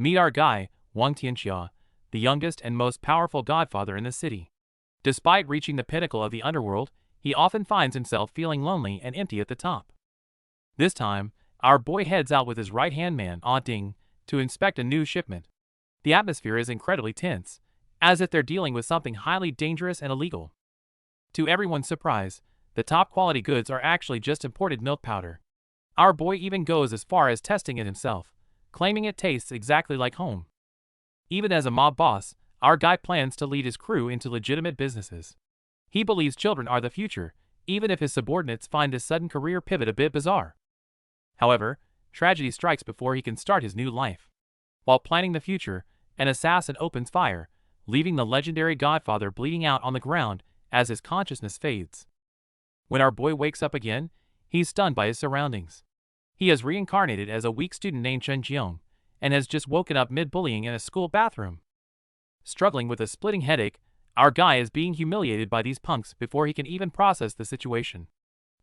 Meet our guy, Wang Tianxia, the youngest and most powerful godfather in the city. Despite reaching the pinnacle of the underworld, he often finds himself feeling lonely and empty at the top. This time, our boy heads out with his right-hand man, Ding, to inspect a new shipment. The atmosphere is incredibly tense, as if they're dealing with something highly dangerous and illegal. To everyone's surprise, the top-quality goods are actually just imported milk powder. Our boy even goes as far as testing it himself, claiming it tastes exactly like home. Even as a mob boss, our guy plans to lead his crew into legitimate businesses. He believes children are the future, even if his subordinates find this sudden career pivot a bit bizarre. However, tragedy strikes before he can start his new life. While planning the future, an assassin opens fire, leaving the legendary godfather bleeding out on the ground as his consciousness fades. When our boy wakes up again, he's stunned by his surroundings. He has reincarnated as a weak student named Chen Jiong, and has just woken up mid-bullying in a school bathroom. Struggling with a splitting headache, our guy is being humiliated by these punks before he can even process the situation.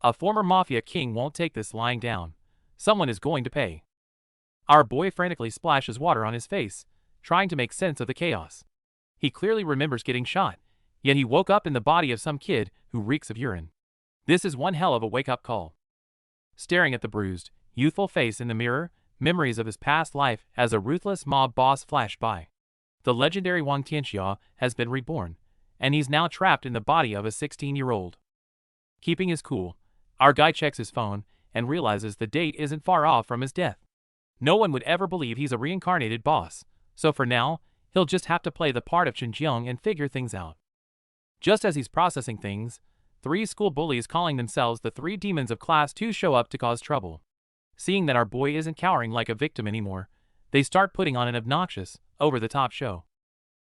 A former mafia king won't take this lying down. Someone is going to pay. Our boy frantically splashes water on his face, trying to make sense of the chaos. He clearly remembers getting shot, yet he woke up in the body of some kid who reeks of urine. This is one hell of a wake-up call. Staring at the bruised, youthful face in the mirror, memories of his past life as a ruthless mob boss flash by. The legendary Wang Tianxia has been reborn, and he's now trapped in the body of a 16-year-old. Keeping his cool, our guy checks his phone and realizes the date isn't far off from his death. No one would ever believe he's a reincarnated boss, so for now, he'll just have to play the part of Chen Jiong and figure things out. Just as he's processing things, 3 school bullies calling themselves the 3 demons of Class 2 show up to cause trouble. Seeing that our boy isn't cowering like a victim anymore, they start putting on an obnoxious, over-the-top show.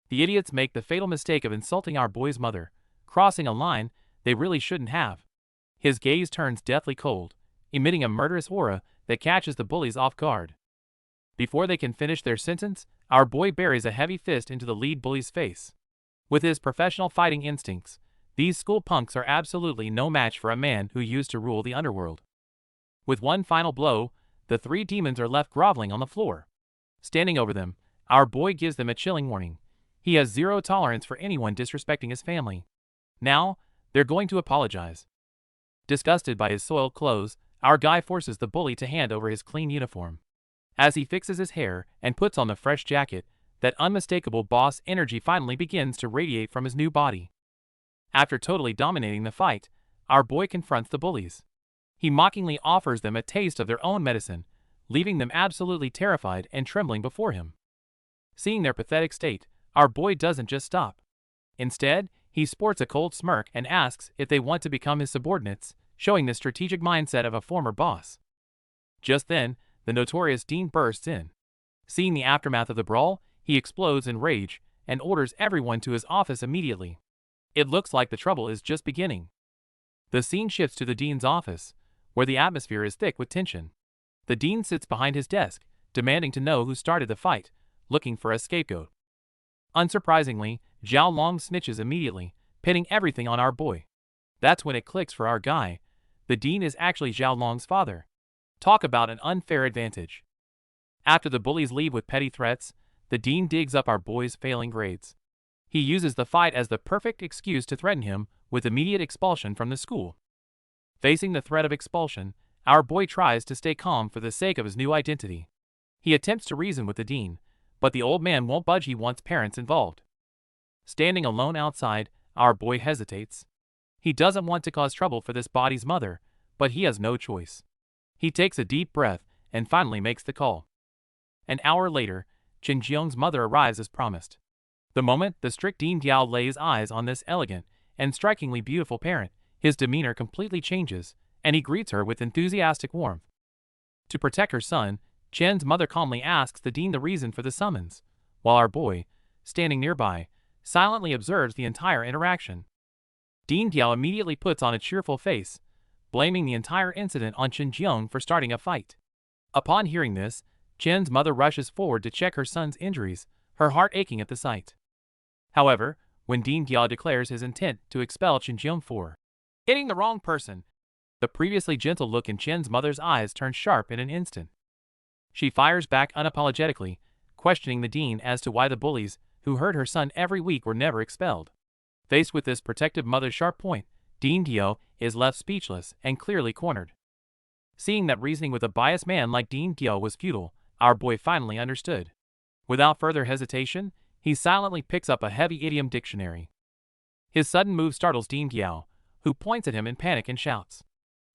The idiots make the fatal mistake of insulting our boy's mother, crossing a line they really shouldn't have. His gaze turns deathly cold, emitting a murderous aura that catches the bullies off guard. Before they can finish their sentence, our boy buries a heavy fist into the lead bully's face. With his professional fighting instincts, these school punks are absolutely no match for a man who used to rule the underworld. With one final blow, the 3 demons are left groveling on the floor. Standing over them, our boy gives them a chilling warning. He has zero tolerance for anyone disrespecting his family. Now, they're going to apologize. Disgusted by his soiled clothes, our guy forces the bully to hand over his clean uniform. As he fixes his hair and puts on the fresh jacket, that unmistakable boss energy finally begins to radiate from his new body. After totally dominating the fight, our boy confronts the bullies. He mockingly offers them a taste of their own medicine, leaving them absolutely terrified and trembling before him. Seeing their pathetic state, our boy doesn't just stop. Instead, he sports a cold smirk and asks if they want to become his subordinates, showing the strategic mindset of a former boss. Just then, the notorious Dean bursts in. Seeing the aftermath of the brawl, he explodes in rage and orders everyone to his office immediately. It looks like the trouble is just beginning. The scene shifts to the Dean's office, where the atmosphere is thick with tension. The Dean sits behind his desk, demanding to know who started the fight, looking for a scapegoat. Unsurprisingly, Zhao Long snitches immediately, pinning everything on our boy. That's when it clicks for our guy. The Dean is actually Zhao Long's father. Talk about an unfair advantage. After the bullies leave with petty threats, the Dean digs up our boy's failing grades. He uses the fight as the perfect excuse to threaten him with immediate expulsion from the school. Facing the threat of expulsion, our boy tries to stay calm for the sake of his new identity. He attempts to reason with the Dean, but the old man won't budge. He wants parents involved. Standing alone outside, our boy hesitates. He doesn't want to cause trouble for this body's mother, but he has no choice. He takes a deep breath and finally makes the call. An hour later, Chen Jiong's mother arrives as promised. The moment the strict Dean Diao lays eyes on this elegant and strikingly beautiful parent, his demeanor completely changes, and he greets her with enthusiastic warmth. To protect her son, Chen's mother calmly asks the Dean the reason for the summons, while our boy, standing nearby, silently observes the entire interaction. Dean Diao immediately puts on a cheerful face, blaming the entire incident on Chen Jiong for starting a fight. Upon hearing this, Chen's mother rushes forward to check her son's injuries, her heart aching at the sight. However, when Dean Diao declares his intent to expel Chen Jiong for hitting the wrong person, the previously gentle look in Chen's mother's eyes turns sharp in an instant. She fires back unapologetically, questioning the dean as to why the bullies who hurt her son every week were never expelled. Faced with this protective mother's sharp point, Dean Dio is left speechless and clearly cornered. Seeing that reasoning with a biased man like Dean Dio was futile, our boy finally understood. Without further hesitation, he silently picks up a heavy idiom dictionary. His sudden move startles Dean Dio, who points at him in panic and shouts.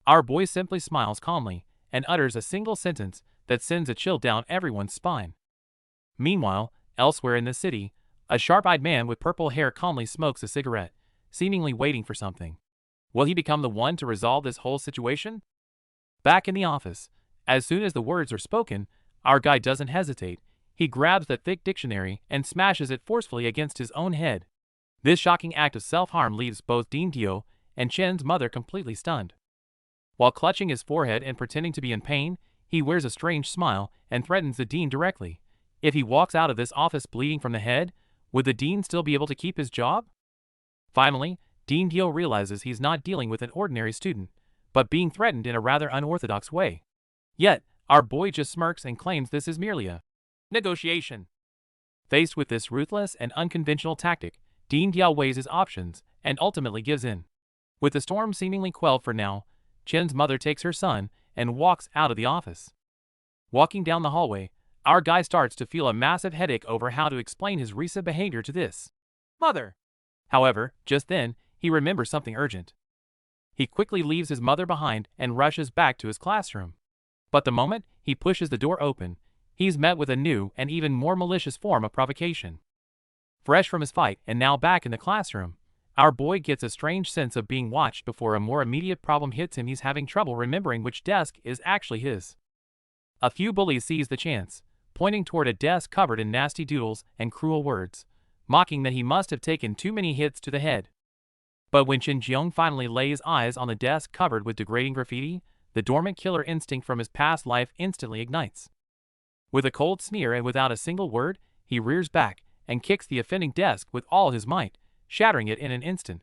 Our boy simply smiles calmly and utters a single sentence that sends a chill down everyone's spine. Meanwhile, elsewhere in the city, a sharp-eyed man with purple hair calmly smokes a cigarette, seemingly waiting for something. Will he become the one to resolve this whole situation? Back in the office, as soon as the words are spoken, our guy doesn't hesitate. He grabs the thick dictionary and smashes it forcefully against his own head. This shocking act of self-harm leaves both Dean Dio and Chen's mother completely stunned. While clutching his forehead and pretending to be in pain, he wears a strange smile and threatens the dean directly. If he walks out of this office bleeding from the head, would the dean still be able to keep his job? Finally, Dean Dio realizes he's not dealing with an ordinary student, but being threatened in a rather unorthodox way. Yet, our boy just smirks and claims this is merely a negotiation. Faced with this ruthless and unconventional tactic, Dean Dio weighs his options and ultimately gives in. With the storm seemingly quelled for now, Chen's mother takes her son and walks out of the office. Walking down the hallway, our guy starts to feel a massive headache over how to explain his recent behavior to this mother. However, just then, he remembers something urgent. He quickly leaves his mother behind and rushes back to his classroom. But the moment he pushes the door open, he's met with a new and even more malicious form of provocation. Fresh from his fight and now back in the classroom, our boy gets a strange sense of being watched before a more immediate problem hits him. He's having trouble remembering which desk is actually his. A few bullies seize the chance, pointing toward a desk covered in nasty doodles and cruel words, mocking that he must have taken too many hits to the head. But when Chen Jiong finally lays eyes on the desk covered with degrading graffiti, the dormant killer instinct from his past life instantly ignites. With a cold sneer and without a single word, he rears back and kicks the offending desk with all his might, shattering it in an instant.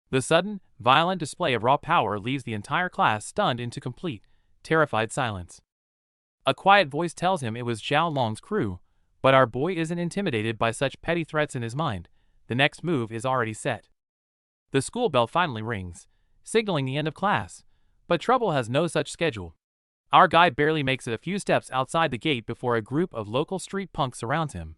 The sudden, violent display of raw power leaves the entire class stunned into complete, terrified silence. A quiet voice tells him it was Zhao Long's crew, but our boy isn't intimidated by such petty threats in his mind. The next move is already set. The school bell finally rings, signaling the end of class, but trouble has no such schedule. Our guy barely makes it a few steps outside the gate before a group of local street punks surrounds him.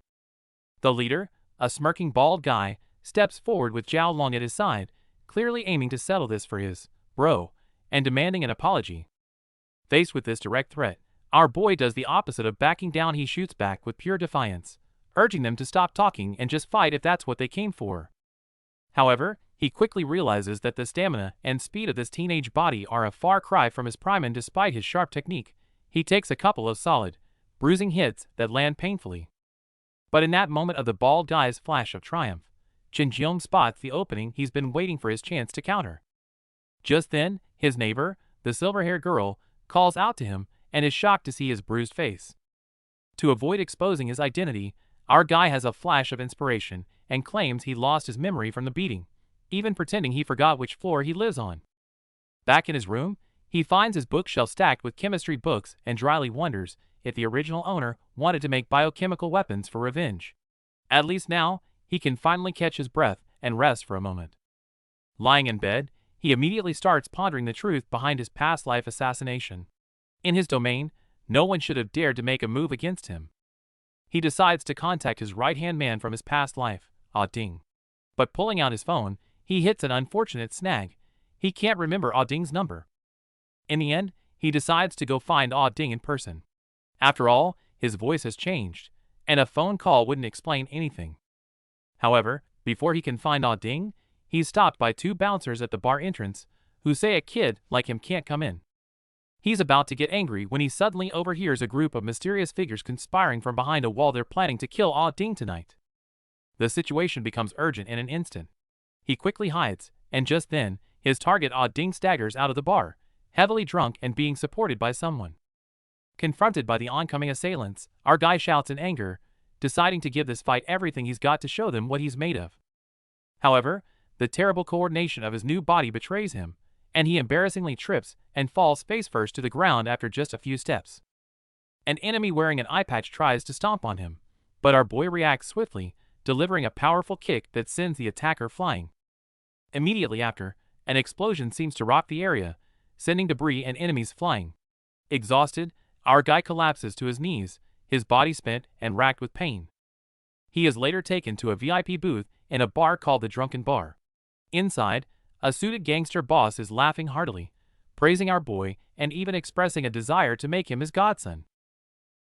The leader, a smirking bald guy, steps forward with Zhao Long at his side, clearly aiming to settle this for his bro, and demanding an apology. Faced with this direct threat, our boy does the opposite of backing down. He shoots back with pure defiance, urging them to stop talking and just fight if that's what they came for. However, he quickly realizes that the stamina and speed of this teenage body are a far cry from his prime, and despite his sharp technique, he takes a couple of solid, bruising hits that land painfully. But in that moment of the bald guy's flash of triumph, Chen Jiong spots the opening. He's been waiting for his chance to counter. Just then, his neighbor, the silver-haired girl, calls out to him and is shocked to see his bruised face. To avoid exposing his identity, our guy has a flash of inspiration and claims he lost his memory from the beating, even pretending he forgot which floor he lives on. Back in his room, he finds his bookshelf stacked with chemistry books and dryly wonders if the original owner wanted to make biochemical weapons for revenge. At least now, he can finally catch his breath and rest for a moment. Lying in bed, he immediately starts pondering the truth behind his past life assassination. In his domain, no one should have dared to make a move against him. He decides to contact his right-hand man from his past life, Ah Ding. But pulling out his phone, he hits an unfortunate snag. He can't remember Ah Ding's number. In the end, he decides to go find Ah Ding in person. After all, his voice has changed, and a phone call wouldn't explain anything. However, before he can find Ah Ding, he's stopped by two bouncers at the bar entrance who say a kid like him can't come in. He's about to get angry when he suddenly overhears a group of mysterious figures conspiring from behind a wall. They're planning to kill Ah Ding tonight. The situation becomes urgent in an instant. He quickly hides, and just then, his target Ah Ding staggers out of the bar, heavily drunk and being supported by someone. Confronted by the oncoming assailants, our guy shouts in anger, deciding to give this fight everything he's got to show them what he's made of. However, the terrible coordination of his new body betrays him, and he embarrassingly trips and falls face first to the ground after just a few steps. An enemy wearing an eye patch tries to stomp on him, but our boy reacts swiftly, delivering a powerful kick that sends the attacker flying. Immediately after, an explosion seems to rock the area, sending debris and enemies flying. Exhausted, our guy collapses to his knees, his body spent and racked with pain. He is later taken to a VIP booth in a bar called the Drunken Bar. Inside, a suited gangster boss is laughing heartily, praising our boy and even expressing a desire to make him his godson.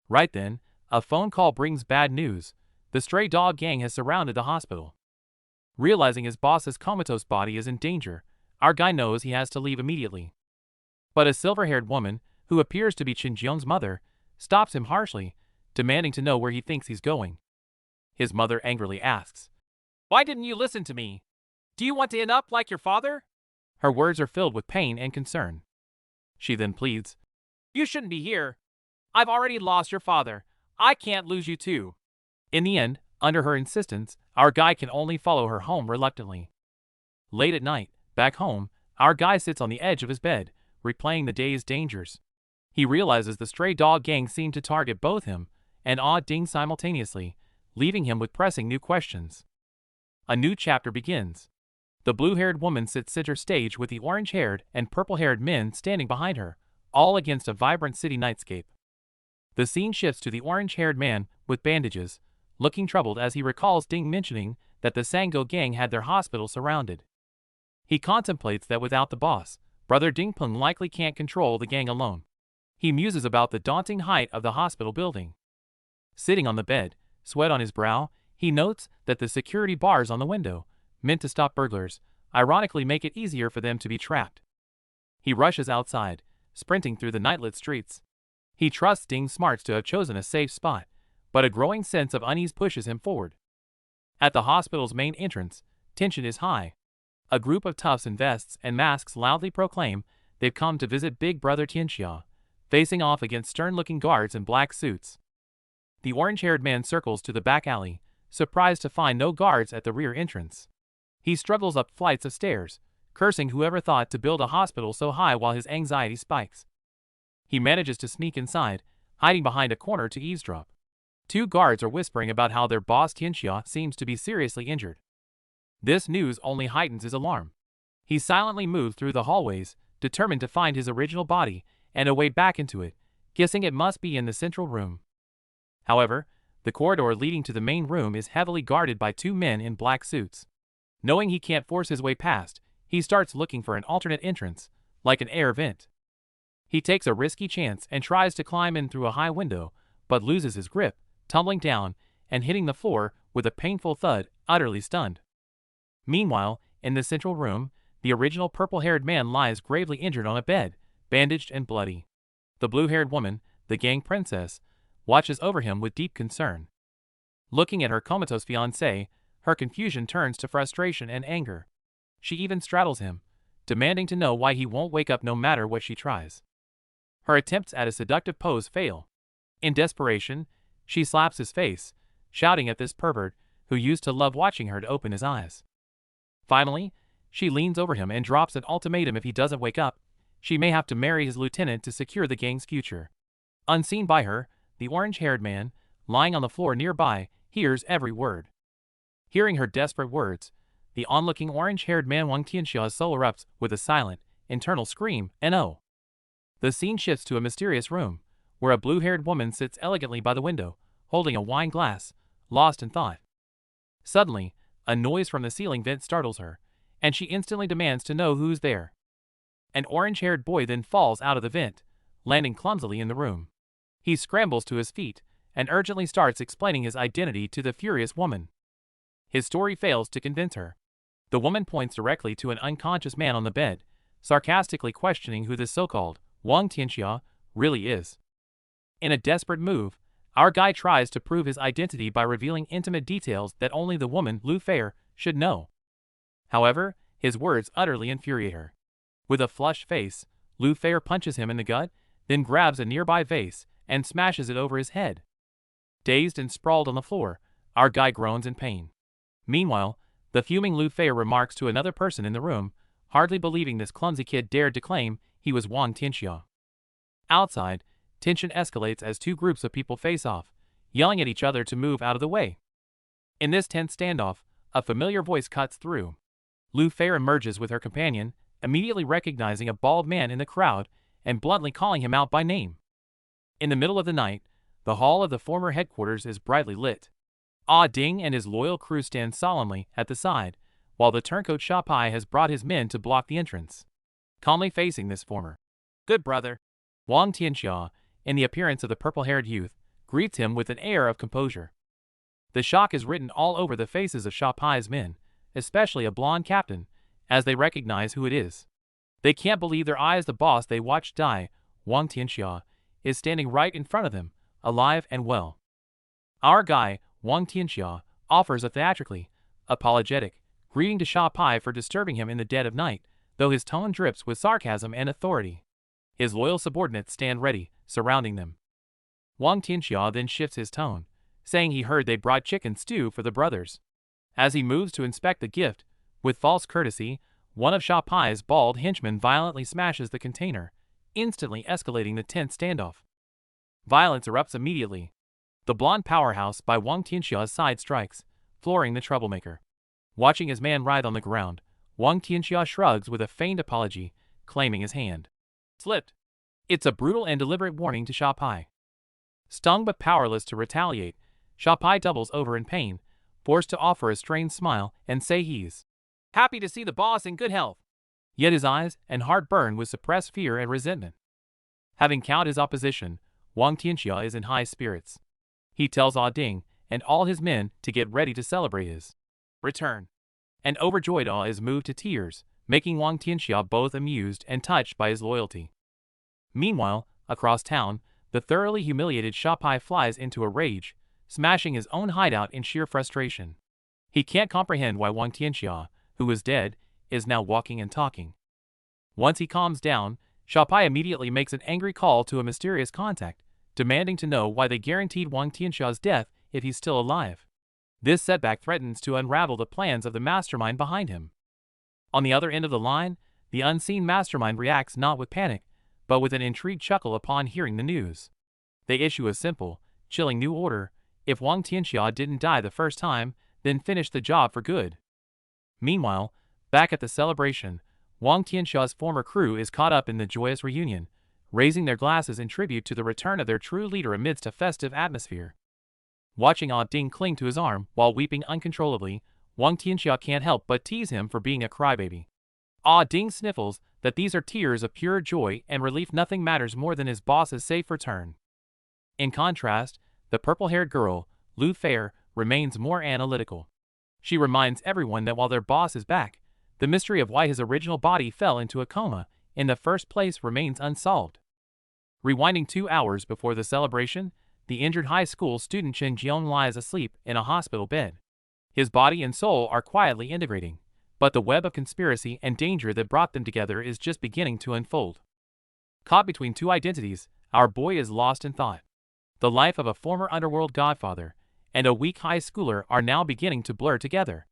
Right then, a phone call brings bad news. The stray dog gang has surrounded the hospital. Realizing his boss's comatose body is in danger, our guy knows he has to leave immediately. But a silver-haired woman, who appears to be Shinjeong's mother, stops him harshly, demanding to know where he thinks he's going. His mother angrily asks, "Why didn't you listen to me? Do you want to end up like your father?" Her words are filled with pain and concern. She then pleads, "You shouldn't be here. I've already lost your father. I can't lose you too." In the end, under her insistence, our guy can only follow her home reluctantly. Late at night, back home, our guy sits on the edge of his bed, replaying the day's dangers. He realizes the stray dog gang seem to target both him and Ah Ding simultaneously, leaving him with pressing new questions. A new chapter begins. The blue-haired woman sits center stage with the orange-haired and purple-haired men standing behind her, all against a vibrant city nightscape. The scene shifts to the orange-haired man with bandages, looking troubled as he recalls Ding mentioning that the Sango gang had their hospital surrounded. He contemplates that without the boss, brother Ding Peng likely can't control the gang alone. He muses about the daunting height of the hospital building. Sitting on the bed, sweat on his brow, he notes that the security bars on the window, meant to stop burglars, ironically make it easier for them to be trapped. He rushes outside, sprinting through the nightlit streets. He trusts Ding's smarts to have chosen a safe spot, but a growing sense of unease pushes him forward. At the hospital's main entrance, tension is high. A group of toughs in vests and masks loudly proclaim they've come to visit Big Brother Tianxia, facing off against stern-looking guards in black suits. The orange-haired man circles to the back alley, surprised to find no guards at the rear entrance. He struggles up flights of stairs, cursing whoever thought to build a hospital so high while his anxiety spikes. He manages to sneak inside, hiding behind a corner to eavesdrop. Two guards are whispering about how their boss Tianxia seems to be seriously injured. This news only heightens his alarm. He silently moves through the hallways, determined to find his original body and a way back into it, guessing it must be in the central room. However, the corridor leading to the main room is heavily guarded by two men in black suits. Knowing he can't force his way past, he starts looking for an alternate entrance, like an air vent. He takes a risky chance and tries to climb in through a high window, but loses his grip, tumbling down and hitting the floor with a painful thud, utterly stunned. Meanwhile, in the central room, the original purple-haired man lies gravely injured on a bed, bandaged and bloody. The blue-haired woman, the gang princess, watches over him with deep concern. Looking at her comatose fiancé, her confusion turns to frustration and anger. She even straddles him, demanding to know why he won't wake up no matter what she tries. Her attempts at a seductive pose fail. In desperation, she slaps his face, shouting at this pervert who used to love watching her to open his eyes. Finally, she leans over him and drops an ultimatum: if he doesn't wake up, she may have to marry his lieutenant to secure the gang's future. Unseen by her, the orange-haired man, lying on the floor nearby, hears every word. Hearing her desperate words, the onlooking orange-haired man Wang Tianxia's soul erupts with a silent, internal scream, "No!" The scene shifts to a mysterious room, where a blue-haired woman sits elegantly by the window, holding a wine glass, lost in thought. Suddenly, a noise from the ceiling vent startles her, and she instantly demands to know who's there. An orange-haired boy then falls out of the vent, landing clumsily in the room. He scrambles to his feet and urgently starts explaining his identity to the furious woman. His story fails to convince her. The woman points directly to an unconscious man on the bed, sarcastically questioning who this so-called Wang Tianxia really is. In a desperate move, our guy tries to prove his identity by revealing intimate details that only the woman, Lu Fair, should know. However, his words utterly infuriate her. With a flushed face, Lu Fair punches him in the gut, then grabs a nearby vase and smashes it over his head. Dazed and sprawled on the floor, our guy groans in pain. Meanwhile, the fuming Lu Fair remarks to another person in the room, hardly believing this clumsy kid dared to claim he was Wang Tianxia. Outside, tension escalates as two groups of people face off, yelling at each other to move out of the way. In this tense standoff, a familiar voice cuts through. Lu Fair emerges with her companion, immediately recognizing a bald man in the crowd and bluntly calling him out by name. In the middle of the night, the hall of the former headquarters is brightly lit. Ah Ding and his loyal crew stand solemnly at the side, while the turncoat Sha Pai has brought his men to block the entrance. Calmly facing this former good brother, Wang Tianxia, in the appearance of the purple-haired youth, greets him with an air of composure. The shock is written all over the faces of Sha Pai's men, especially a blonde captain, as they recognize who it is. They can't believe their eyes. The boss they watched die, Wang Tianxia, is standing right in front of them, alive and well. Our guy, Wang Tianxia, offers a theatrically apologetic greeting to Sha Pai for disturbing him in the dead of night, though his tone drips with sarcasm and authority. His loyal subordinates stand ready, surrounding them. Wang Tianxia then shifts his tone, saying he heard they brought chicken stew for the brothers. As he moves to inspect the gift, with false courtesy, one of Sha Pai's bald henchmen violently smashes the container, instantly escalating the tense standoff. Violence erupts immediately. The blonde powerhouse by Wang Tianxia's side strikes, flooring the troublemaker. Watching his man writhe on the ground, Wang Tianxia shrugs with a feigned apology, claiming his hand slipped. It's a brutal and deliberate warning to Sha Pai. Stung but powerless to retaliate, Sha Pai doubles over in pain, forced to offer a strained smile and say he's happy to see the boss in good health. Yet his eyes and heart burn with suppressed fear and resentment. Having cowed his opposition, Wang Tianxia is in high spirits. He tells Ah Ding and all his men to get ready to celebrate his return. An overjoyed Ah is moved to tears, making Wang Tianxia both amused and touched by his loyalty. Meanwhile, across town, the thoroughly humiliated Sha Pai flies into a rage, smashing his own hideout in sheer frustration. He can't comprehend why Wang Tianxia, who is dead, is now walking and talking. Once he calms down, Sha Pai immediately makes an angry call to a mysterious contact, demanding to know why they guaranteed Wang Tianxia's death if he's still alive. This setback threatens to unravel the plans of the mastermind behind him. On the other end of the line, the unseen mastermind reacts not with panic, but with an intrigued chuckle upon hearing the news. They issue a simple, chilling new order: if Wang Tianxia didn't die the first time, then finish the job for good. Meanwhile, back at the celebration, Wang Tianxia's former crew is caught up in the joyous reunion, raising their glasses in tribute to the return of their true leader amidst a festive atmosphere. Watching Ah Ding cling to his arm while weeping uncontrollably, Wang Tianxia can't help but tease him for being a crybaby. Ah Ding sniffles that these are tears of pure joy and relief. Nothing matters more than his boss's safe return. In contrast, the purple-haired girl, Lu Fair, remains more analytical. She reminds everyone that while their boss is back, the mystery of why his original body fell into a coma in the first place remains unsolved. Rewinding 2 hours before the celebration, the injured high school student Chen Jiong lies asleep in a hospital bed. His body and soul are quietly integrating, but the web of conspiracy and danger that brought them together is just beginning to unfold. Caught between two identities, our boy is lost in thought. The life of a former underworld godfather and a weak high schooler are now beginning to blur together.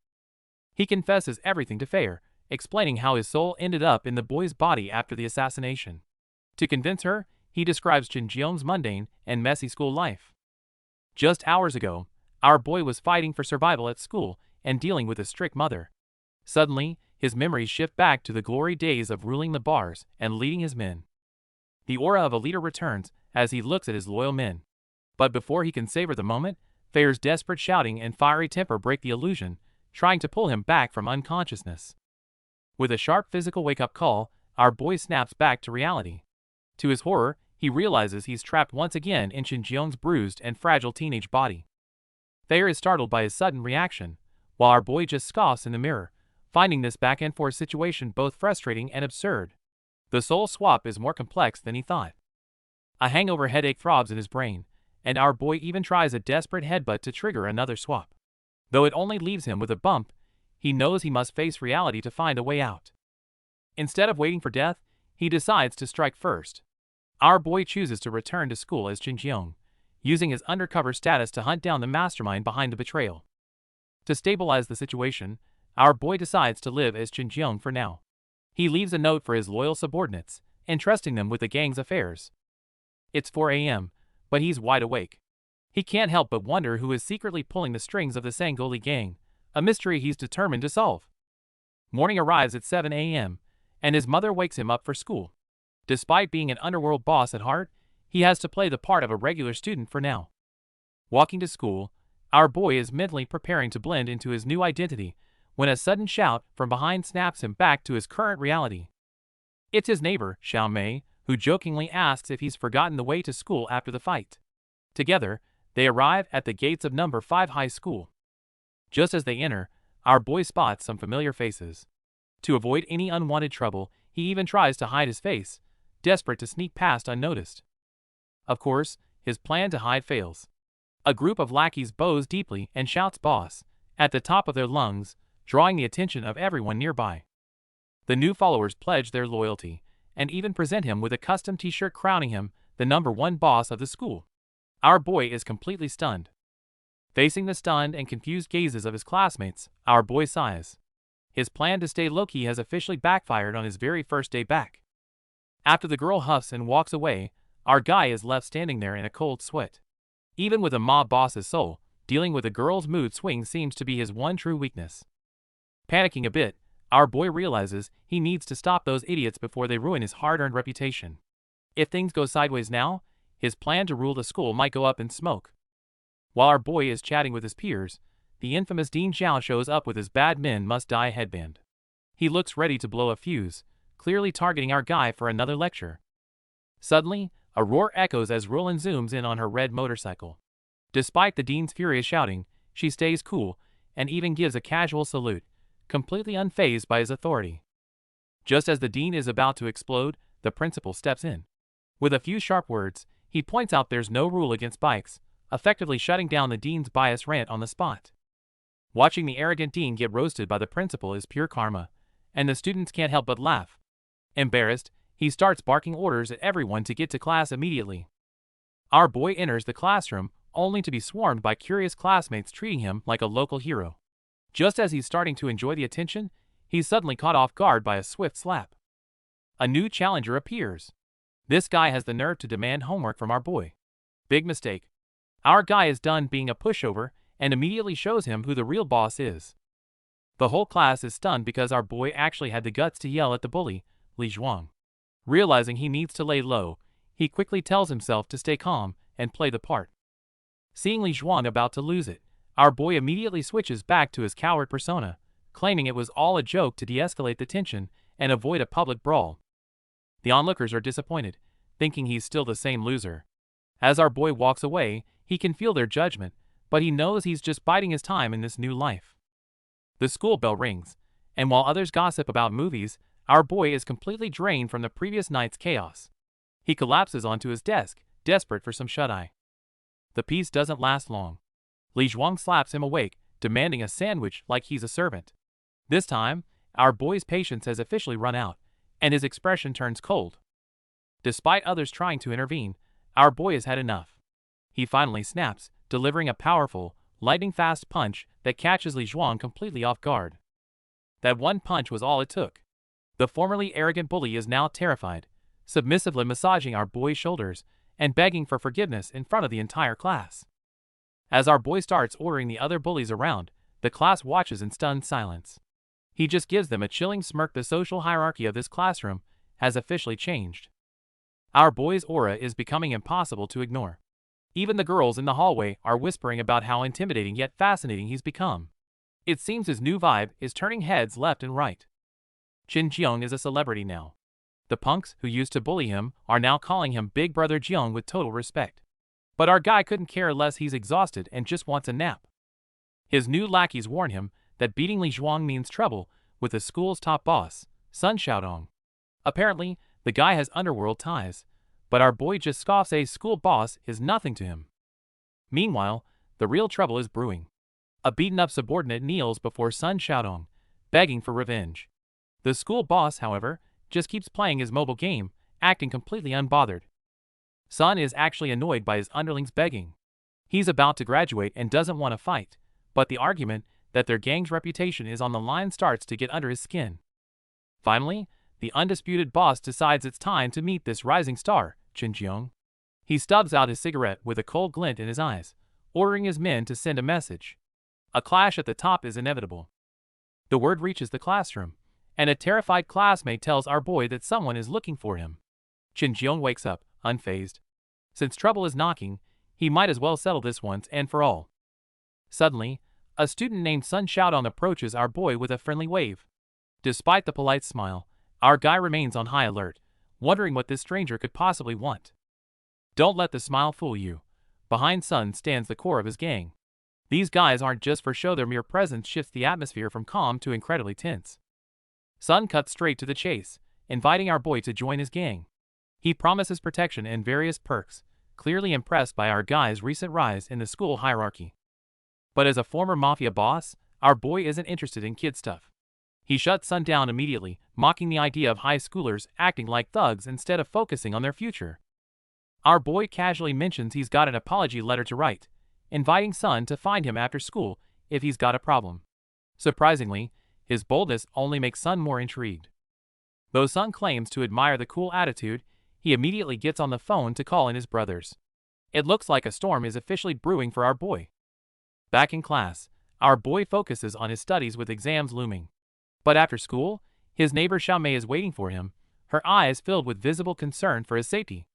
He confesses everything to Fair, explaining how his soul ended up in the boy's body after the assassination. To convince her, he describes Chen Jiong's mundane and messy school life. Just hours ago, our boy was fighting for survival at school and dealing with a strict mother. Suddenly, his memories shift back to the glory days of ruling the bars and leading his men. The aura of a leader returns as he looks at his loyal men. But before he can savor the moment, Fair's desperate shouting and fiery temper break the illusion, trying to pull him back from unconsciousness. With a sharp physical wake-up call, our boy snaps back to reality. To his horror, he realizes he's trapped once again in Chen Jiong's bruised and fragile teenage body. Fair is startled by his sudden reaction, while our boy just scoffs in the mirror, finding this back-and-forth situation both frustrating and absurd. The soul swap is more complex than he thought. A hangover headache throbs in his brain, and our boy even tries a desperate headbutt to trigger another swap. Though it only leaves him with a bump, he knows he must face reality to find a way out. Instead of waiting for death, he decides to strike first. Our boy chooses to return to school as Chen Jiong, using his undercover status to hunt down the mastermind behind the betrayal. To stabilize the situation, our boy decides to live as Chen Jiong for now. He leaves a note for his loyal subordinates, entrusting them with the gang's affairs. It's 4 a.m., but he's wide awake. He can't help but wonder who is secretly pulling the strings of the Sangoli gang, a mystery he's determined to solve. Morning arrives at 7 a.m., and his mother wakes him up for school. Despite being an underworld boss at heart, he has to play the part of a regular student for now. Walking to school, our boy is mentally preparing to blend into his new identity when a sudden shout from behind snaps him back to his current reality. It's his neighbor, Xiao Mei, who jokingly asks if he's forgotten the way to school after the fight. Together, they arrive at the gates of number 5 high school. Just as they enter, our boy spots some familiar faces. To avoid any unwanted trouble, he even tries to hide his face, desperate to sneak past unnoticed. Of course, his plan to hide fails. A group of lackeys bows deeply and shouts "boss" at the top of their lungs, drawing the attention of everyone nearby. The new followers pledge their loyalty, and even present him with a custom t-shirt crowning him the number 1 boss of the school. Our boy is completely stunned. Facing the stunned and confused gazes of his classmates, our boy sighs. His plan to stay low-key has officially backfired on his very first day back. After the girl huffs and walks away, our guy is left standing there in a cold sweat. Even with a mob boss's soul, dealing with a girl's mood swings seems to be his one true weakness. Panicking a bit, our boy realizes he needs to stop those idiots before they ruin his hard-earned reputation. If things go sideways now, his plan to rule the school might go up in smoke. While our boy is chatting with his peers, the infamous Dean Xiao shows up with his bad men must die headband. He looks ready to blow a fuse, clearly targeting our guy for another lecture. Suddenly, a roar echoes as Roland zooms in on her red motorcycle. Despite the Dean's furious shouting, she stays cool and even gives a casual salute, completely unfazed by his authority. Just as the Dean is about to explode, the principal steps in. With a few sharp words, he points out there's no rule against bikes, effectively shutting down the Dean's bias rant on the spot. Watching the arrogant Dean get roasted by the principal is pure karma, and the students can't help but laugh. Embarrassed, he starts barking orders at everyone to get to class immediately. Our boy enters the classroom, only to be swarmed by curious classmates treating him like a local hero. Just as he's starting to enjoy the attention, he's suddenly caught off guard by a swift slap. A new challenger appears. This guy has the nerve to demand homework from our boy. Big mistake. Our guy is done being a pushover and immediately shows him who the real boss is. The whole class is stunned because our boy actually had the guts to yell at the bully, Li Zhuang. Realizing he needs to lay low, he quickly tells himself to stay calm and play the part. Seeing Li Zhuang about to lose it, our boy immediately switches back to his coward persona, claiming it was all a joke to de-escalate the tension and avoid a public brawl. The onlookers are disappointed, thinking he's still the same loser. As our boy walks away, he can feel their judgment, but he knows he's just biding his time in this new life. The school bell rings, and while others gossip about movies, our boy is completely drained from the previous night's chaos. He collapses onto his desk, desperate for some shut-eye. The peace doesn't last long. Li Zhuang slaps him awake, demanding a sandwich like he's a servant. This time, our boy's patience has officially run out, and his expression turns cold. Despite others trying to intervene, our boy has had enough. He finally snaps, delivering a powerful, lightning-fast punch that catches Li Zhuang completely off guard. That one punch was all it took. The formerly arrogant bully is now terrified, submissively massaging our boy's shoulders and begging for forgiveness in front of the entire class. As our boy starts ordering the other bullies around, the class watches in stunned silence. He just gives them a chilling smirk. The social hierarchy of this classroom has officially changed. Our boy's aura is becoming impossible to ignore. Even the girls in the hallway are whispering about how intimidating yet fascinating he's become. It seems his new vibe is turning heads left and right. Qin Jiang is a celebrity now. The punks who used to bully him are now calling him Big Brother Jiang with total respect. But our guy couldn't care less. He's exhausted and just wants a nap. His new lackeys warn him that beating Li Zhuang means trouble with the school's top boss, Sun Xiaodong. Apparently, the guy has underworld ties, but our boy just scoffs. A school boss is nothing to him. Meanwhile, the real trouble is brewing. A beaten-up subordinate kneels before Sun Xiaodong, begging for revenge. The school boss, however, just keeps playing his mobile game, acting completely unbothered. Sun is actually annoyed by his underlings begging. He's about to graduate and doesn't want to fight, but the argument that their gang's reputation is on the line starts to get under his skin. Finally, the undisputed boss decides it's time to meet this rising star, Qin Jiang. He stubs out his cigarette with a cold glint in his eyes, ordering his men to send a message. A clash at the top is inevitable. The word reaches the classroom, and a terrified classmate tells our boy that someone is looking for him. Chin Jiong wakes up, unfazed. Since trouble is knocking, he might as well settle this once and for all. Suddenly, a student named Sun Xiaodong approaches our boy with a friendly wave. Despite the polite smile, our guy remains on high alert, wondering what this stranger could possibly want. Don't let the smile fool you. Behind Sun stands the core of his gang. These guys aren't just for show, their mere presence shifts the atmosphere from calm to incredibly tense. Sun cuts straight to the chase, inviting our boy to join his gang. He promises protection and various perks, clearly impressed by our guy's recent rise in the school hierarchy. But as a former mafia boss, our boy isn't interested in kid stuff. He shuts Sun down immediately, mocking the idea of high schoolers acting like thugs instead of focusing on their future. Our boy casually mentions he's got an apology letter to write, inviting Sun to find him after school if he's got a problem. Surprisingly, his boldness only makes Sun more intrigued. Though Sun claims to admire the cool attitude, he immediately gets on the phone to call in his brothers. It looks like a storm is officially brewing for our boy. Back in class, our boy focuses on his studies with exams looming. But after school, his neighbor Xiaomei is waiting for him, her eyes filled with visible concern for his safety.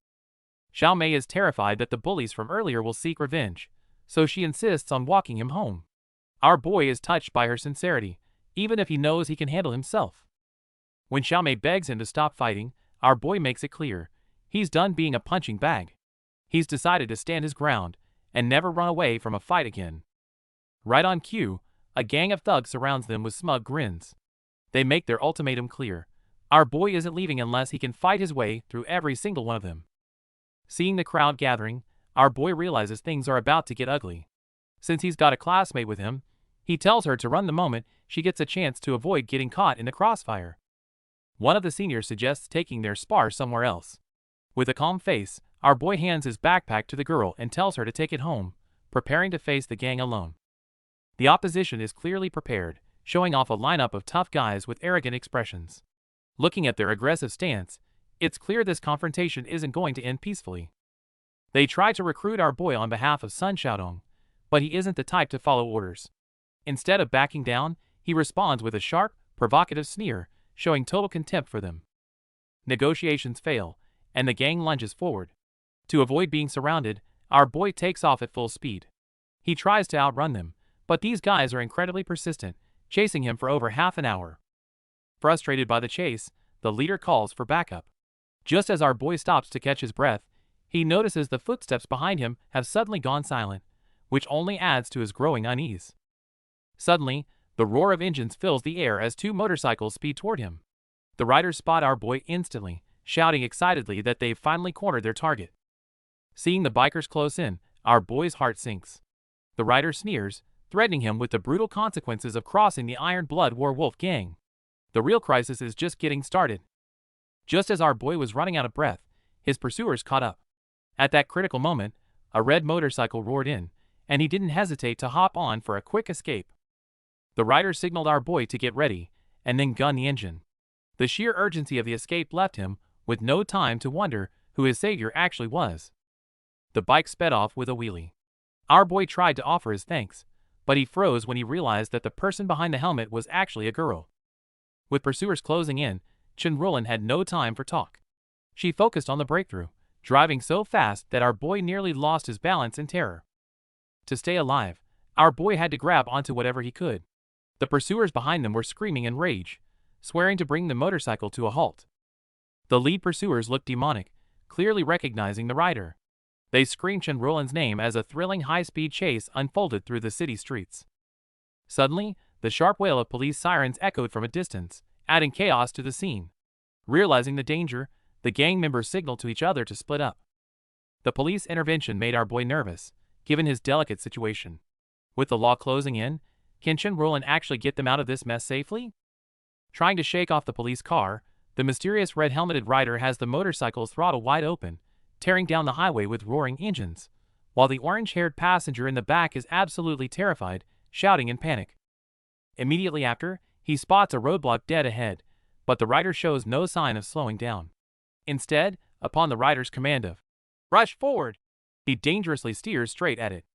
Xiaomei is terrified that the bullies from earlier will seek revenge, so she insists on walking him home. Our boy is touched by her sincerity, even if he knows he can handle himself. When Xiaomei begs him to stop fighting, our boy makes it clear he's done being a punching bag. He's decided to stand his ground and never run away from a fight again. Right on cue, a gang of thugs surrounds them with smug grins. They make their ultimatum clear. Our boy isn't leaving unless he can fight his way through every single one of them. Seeing the crowd gathering, our boy realizes things are about to get ugly. Since he's got a classmate with him, he tells her to run the moment she gets a chance to avoid getting caught in the crossfire. One of the seniors suggests taking their spar somewhere else. With a calm face, our boy hands his backpack to the girl and tells her to take it home, preparing to face the gang alone. The opposition is clearly prepared, showing off a lineup of tough guys with arrogant expressions. Looking at their aggressive stance, it's clear this confrontation isn't going to end peacefully. They try to recruit our boy on behalf of Sun Xiaodong, but he isn't the type to follow orders. Instead of backing down, he responds with a sharp, provocative sneer, showing total contempt for them. Negotiations fail, and the gang lunges forward. To avoid being surrounded, our boy takes off at full speed. He tries to outrun them, but these guys are incredibly persistent, chasing him for over half an hour. Frustrated by the chase, the leader calls for backup. Just as our boy stops to catch his breath, he notices the footsteps behind him have suddenly gone silent, which only adds to his growing unease. Suddenly, the roar of engines fills the air as two motorcycles speed toward him. The riders spot our boy instantly, shouting excitedly that they've finally cornered their target. Seeing the bikers close in, our boy's heart sinks. The rider sneers, threatening him with the brutal consequences of crossing the Iron Blood Werewolf gang. The real crisis is just getting started. Just as our boy was running out of breath, his pursuers caught up. At that critical moment, a red motorcycle roared in, and he didn't hesitate to hop on for a quick escape. The rider signaled our boy to get ready, and then gunned the engine. The sheer urgency of the escape left him with no time to wonder who his savior actually was. The bike sped off with a wheelie. Our boy tried to offer his thanks, but he froze when he realized that the person behind the helmet was actually a girl. With pursuers closing in, Chen Roland had no time for talk. She focused on the breakthrough, driving so fast that our boy nearly lost his balance in terror. To stay alive, our boy had to grab onto whatever he could. The pursuers behind them were screaming in rage, swearing to bring the motorcycle to a halt. The lead pursuers looked demonic, clearly recognizing the rider. They screamed Chen Roland's name as a thrilling high-speed chase unfolded through the city streets. Suddenly, the sharp wail of police sirens echoed from a distance, adding chaos to the scene. Realizing the danger, the gang members signaled to each other to split up. The police intervention made our boy nervous, given his delicate situation. With the law closing in, can Chen Roland actually get them out of this mess safely? Trying to shake off the police car, the mysterious red-helmeted rider has the motorcycle's throttle wide open, tearing down the highway with roaring engines, while the orange-haired passenger in the back is absolutely terrified, shouting in panic. Immediately after, he spots a roadblock dead ahead, but the rider shows no sign of slowing down. Instead, upon the rider's command of "rush forward," he dangerously steers straight at it.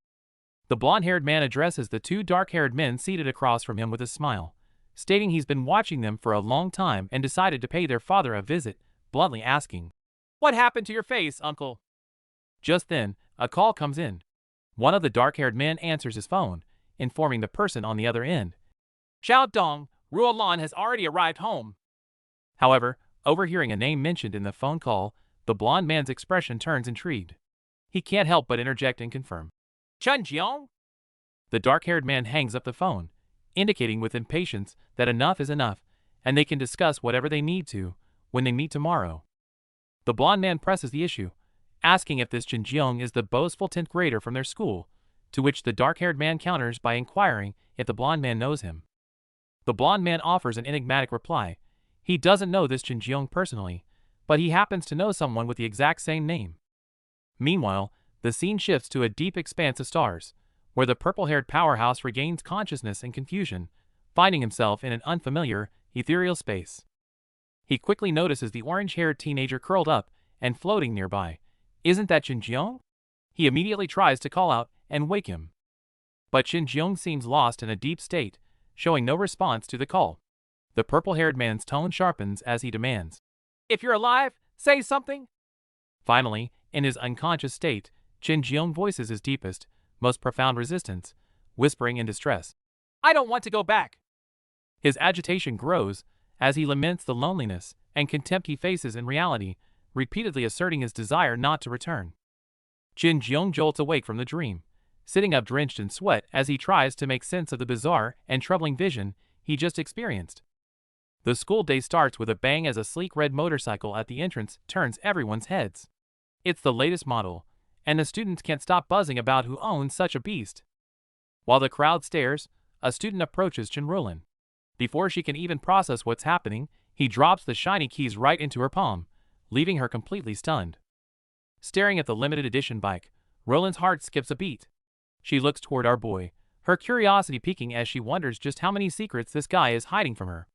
The blonde-haired man addresses the two dark-haired men seated across from him with a smile, stating he's been watching them for a long time and decided to pay their father a visit, bluntly asking, "What happened to your face, uncle?" Just then, a call comes in. One of the dark-haired men answers his phone, informing the person on the other end, "Xiao Dong, Ruolan has already arrived home." However, overhearing a name mentioned in the phone call, the blonde man's expression turns intrigued. He can't help but interject and confirm, "Chun Jiong?" The dark-haired man hangs up the phone, indicating with impatience that enough is enough, and they can discuss whatever they need to when they meet tomorrow. The blonde man presses the issue, asking if this Chun Jiong is the boastful 10th grader from their school, to which the dark-haired man counters by inquiring if the blonde man knows him. The blonde man offers an enigmatic reply. He doesn't know this Chun Jiong personally, but he happens to know someone with the exact same name. Meanwhile, the scene shifts to a deep expanse of stars, where the purple-haired powerhouse regains consciousness and confusion, finding himself in an unfamiliar, ethereal space. He quickly notices the orange-haired teenager curled up and floating nearby. Isn't that Chun Jiong? He immediately tries to call out and wake him. But Chun Jiong seems lost in a deep state, showing no response to the call. The purple-haired man's tone sharpens as he demands, "If you're alive, say something!" Finally, in his unconscious state, Chun Jiong voices his deepest, most profound resistance, whispering in distress, "I don't want to go back." His agitation grows as he laments the loneliness and contempt he faces in reality, repeatedly asserting his desire not to return. Chun Jiong jolts awake from the dream, sitting up drenched in sweat as he tries to make sense of the bizarre and troubling vision he just experienced. The school day starts with a bang as a sleek red motorcycle at the entrance turns everyone's heads. It's the latest model, and the students can't stop buzzing about who owns such a beast. While the crowd stares, a student approaches Chenrulin. Before she can even process what's happening, he drops the shiny keys right into her palm, leaving her completely stunned. Staring at the limited edition bike, Roland's heart skips a beat. She looks toward our boy, her curiosity piquing as she wonders just how many secrets this guy is hiding from her.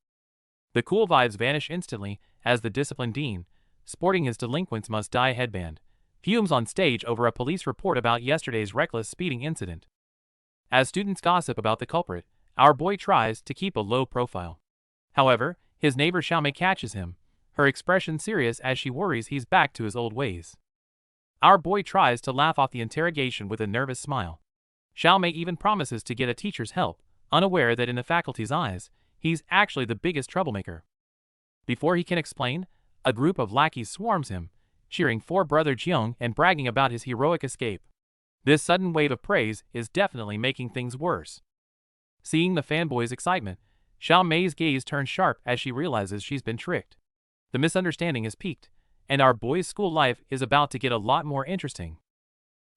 The cool vibes vanish instantly as the disciplined dean, sporting his delinquents must die headband, fumes on stage over a police report about yesterday's reckless speeding incident. As students gossip about the culprit, our boy tries to keep a low profile. However, his neighbor Xiaomei catches him, her expression serious as she worries he's back to his old ways. Our boy tries to laugh off the interrogation with a nervous smile. Xiaomei even promises to get a teacher's help, unaware that in the faculty's eyes, he's actually the biggest troublemaker. Before he can explain, a group of lackeys swarms him, cheering for Brother Jiang and bragging about his heroic escape. This sudden wave of praise is definitely making things worse. Seeing the fanboy's excitement, Xiao Mei's gaze turns sharp as she realizes she's been tricked. The misunderstanding is peaked, and our boy's school life is about to get a lot more interesting.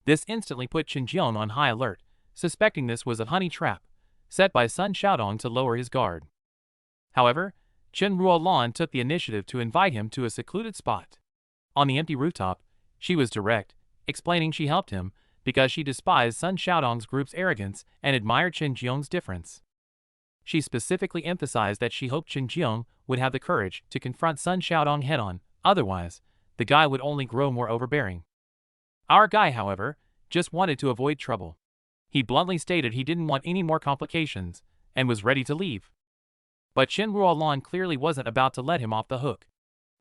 This instantly put Chen Jiang on high alert, suspecting this was a honey trap, set by Sun Xiaodong to lower his guard. However, Chen Ruolan took the initiative to invite him to a secluded spot. On the empty rooftop, she was direct, explaining she helped him because she despised Sun Xiaodong's group's arrogance and admired Chen Jiang's difference. She specifically emphasized that she hoped Chen Jiang would have the courage to confront Sun Xiaodong head-on, otherwise, the guy would only grow more overbearing. Our guy, however, just wanted to avoid trouble. He bluntly stated he didn't want any more complications and was ready to leave. But Chen Ruolan clearly wasn't about to let him off the hook.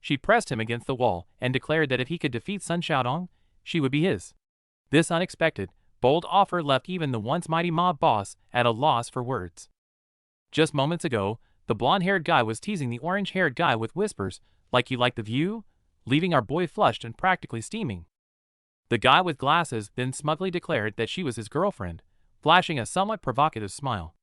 She pressed him against the wall and declared that if he could defeat Sun Xiaodong, she would be his. This unexpected, bold offer left even the once mighty mob boss at a loss for words. Just moments ago, the blonde-haired guy was teasing the orange-haired guy with whispers like "You like the view?" leaving our boy flushed and practically steaming. The guy with glasses then smugly declared that she was his girlfriend, flashing a somewhat provocative smile.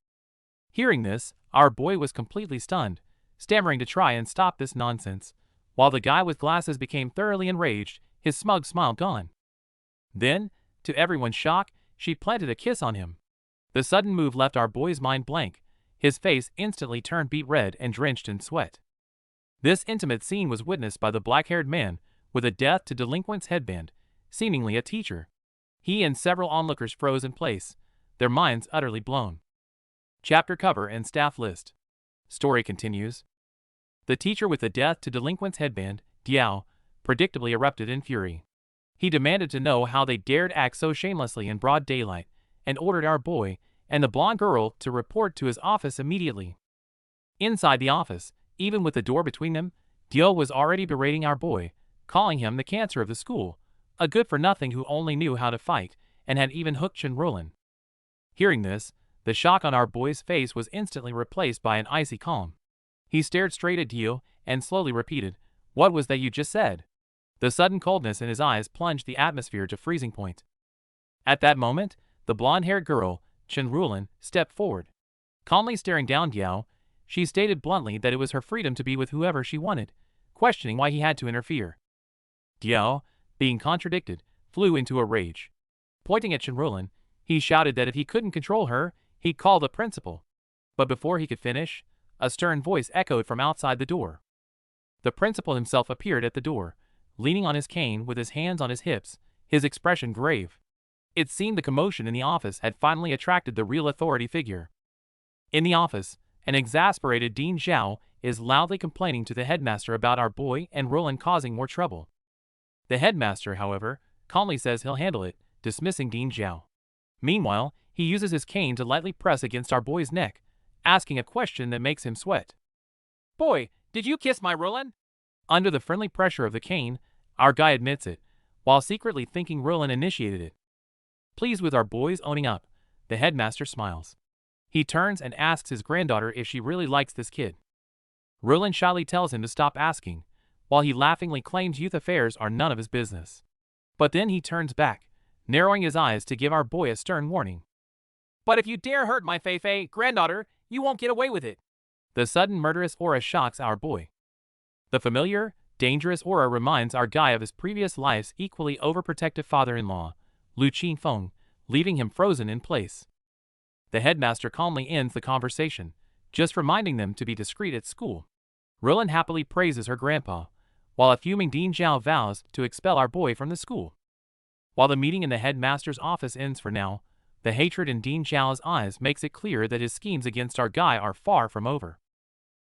Hearing this, our boy was completely stunned, stammering to try and stop this nonsense, while the guy with glasses became thoroughly enraged, his smug smile gone. Then, to everyone's shock, she planted a kiss on him. The sudden move left our boy's mind blank, his face instantly turned beet red and drenched in sweat. This intimate scene was witnessed by the black-haired man with a death to delinquents headband, seemingly a teacher. He and several onlookers froze in place, their minds utterly blown. Chapter cover and staff list. Story continues. The teacher with the death to delinquents headband, Diao, predictably erupted in fury. He demanded to know how they dared act so shamelessly in broad daylight, and ordered our boy and the blonde girl to report to his office immediately. Inside the office, even with the door between them, Dio was already berating our boy, calling him the cancer of the school, a good-for-nothing who only knew how to fight and had even hooked Shinrolin. Hearing this, the shock on our boy's face was instantly replaced by an icy calm. He stared straight at Dio and slowly repeated, "What was that you just said?" The sudden coldness in his eyes plunged the atmosphere to freezing point. At that moment, the blonde-haired girl, Shinrolin, stepped forward. Calmly staring down Diao, she stated bluntly that it was her freedom to be with whoever she wanted, questioning why he had to interfere. Diao, being contradicted, flew into a rage. Pointing at Shinrolin, he shouted that if he couldn't control her, he'd call the principal. But before he could finish, a stern voice echoed from outside the door. The principal himself appeared at the door, leaning on his cane with his hands on his hips, his expression grave. It seemed the commotion in the office had finally attracted the real authority figure. In the office, an exasperated Dean Zhao is loudly complaining to the headmaster about our boy and Roland causing more trouble. The headmaster, however, calmly says he'll handle it, dismissing Dean Zhao. Meanwhile, he uses his cane to lightly press against our boy's neck, asking a question that makes him sweat. "Boy, did you kiss my Roland?" Under the friendly pressure of the cane, our guy admits it, while secretly thinking Roland initiated it. Pleased with our boys owning up, the headmaster smiles. He turns and asks his granddaughter if she really likes this kid. Roland shyly tells him to stop asking, while he laughingly claims youth affairs are none of his business. But then he turns back, narrowing his eyes to give our boy a stern warning. "But if you dare hurt my Fei-Fei granddaughter, you won't get away with it." The sudden murderous aura shocks our boy. The familiar, dangerous aura reminds our guy of his previous life's equally overprotective father-in-law, Lu Qinfeng, leaving him frozen in place. The headmaster calmly ends the conversation, just reminding them to be discreet at school. Roland happily praises her grandpa, while a fuming Dean Zhao vows to expel our boy from the school. While the meeting in the headmaster's office ends for now, the hatred in Dean Zhao's eyes makes it clear that his schemes against our guy are far from over.